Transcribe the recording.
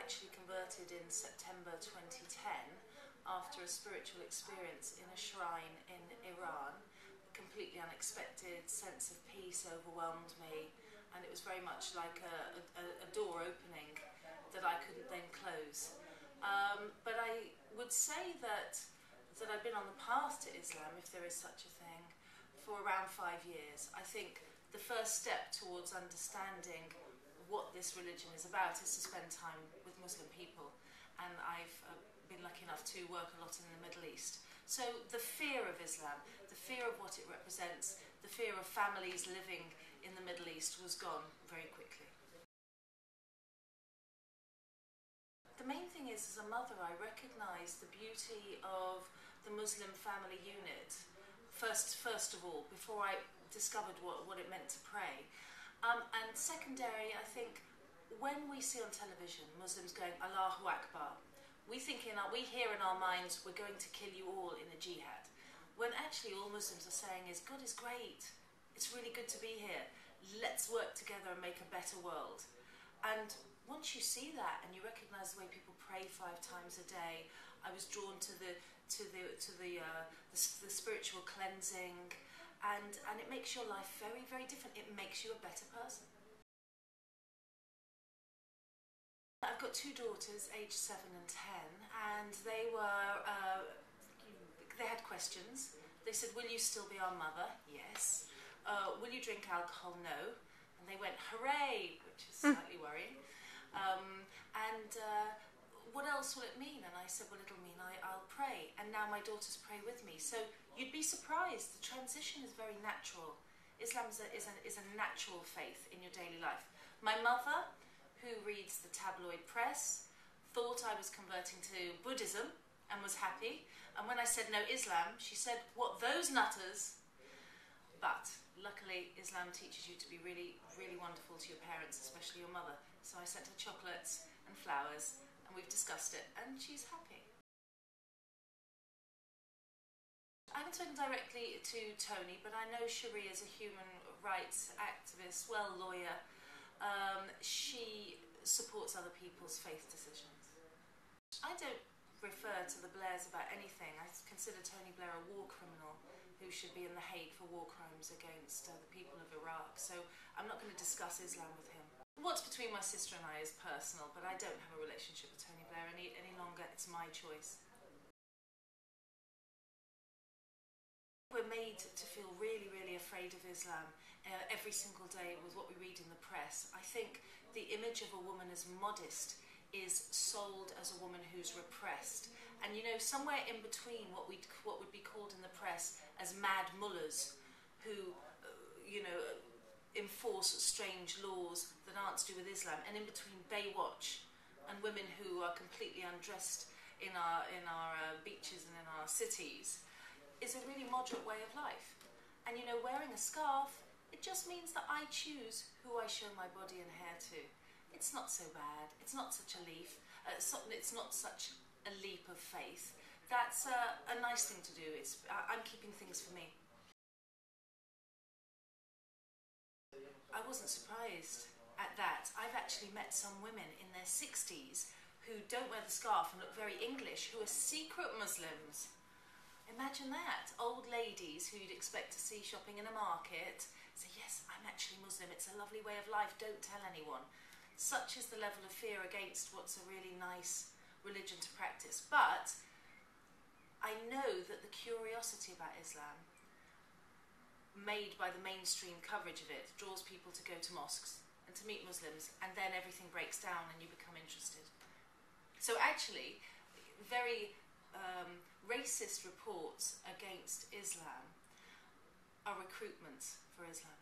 actually converted in September 2010 after a spiritual experience in a shrine in Iran. A completely unexpected sense of peace overwhelmed me, and it was very much like a door opening that I couldn't then close. But I would say that I've been on the path to Islam, if there is such a thing, for around 5 years. I think the first step towards understanding what this religion is about is to spend time with Muslim people, and I've been lucky enough to work a lot in the Middle East. So the fear of Islam, the fear of what it represents, the fear of families living in the Middle East was gone very quickly. The main thing is, as a mother, I recognise the beauty of the Muslim family unit, first of all, before I discovered what it meant to pray. And secondary, I think, when we see on television Muslims going Allahu Akbar, we hear in our minds, we're going to kill you all in a jihad. When actually all Muslims are saying is, God is great, it's really good to be here, let's work together and make a better world. And once you see that and you recognise the way people pray 5 times a day, I was drawn to the spiritual cleansing, and it makes your life very, very different. It makes you a better person. I've got 2 daughters, aged 7 and 10, and they had questions. They said, will you still be our mother? Yes. Will you drink alcohol? No. And they went, hooray, which is slightly worrying. What else will it mean? And I said, well, it'll mean I'll pray. And now my daughters pray with me. So you'd be surprised. The transition is very natural. Islam is a natural faith in your daily life. My mother, who reads the tabloid press, thought I was converting to Buddhism and was happy. And when I said no Islam, she said, what, those nutters? But luckily, Islam teaches you to be really, really wonderful to your parents, especially your mother. So I sent her chocolates and flowers, and we've discussed it, and she's happy. I haven't spoken directly to Tony, but I know Cherie is a human rights activist, lawyer. She supports other people's faith decisions. I don't refer to the Blairs about anything. I consider Tony Blair a war criminal who should be in The Hague for war crimes against the people of Iraq. So I'm not going to discuss Islam with him. What's between my sister and I is personal, but I don't have a relationship with Tony Blair any longer. It's my choice. We're made to feel really, really afraid of Islam every single day with what we read in the press. I think the image of a woman as modest is sold as a woman who's repressed. And you know, somewhere in between what would be called in the press as mad mullahs who, enforce strange laws that aren't to do with Islam, and in between Baywatch and women who are completely undressed in our beaches and in our cities, is a really moderate way of life. And you know, wearing a scarf, it just means that I choose who I show my body and hair to. It's not so bad. It's not such a leap. It's not such a leap of faith. That's a nice thing to do. I'm keeping things for me. I wasn't surprised at that. I've actually met some women in their 60s who don't wear the scarf and look very English, who are secret Muslims. Imagine that. Old ladies who you'd expect to see shopping in a market say, yes, I'm actually Muslim, it's a lovely way of life, don't tell anyone. Such is the level of fear against what's a really nice religion to practice. But I know that the curiosity about Islam, made by the mainstream coverage of it, draws people to go to mosques and to meet Muslims, and then everything breaks down and you become interested. So actually, very racist reports against Islam are recruitments for Islam.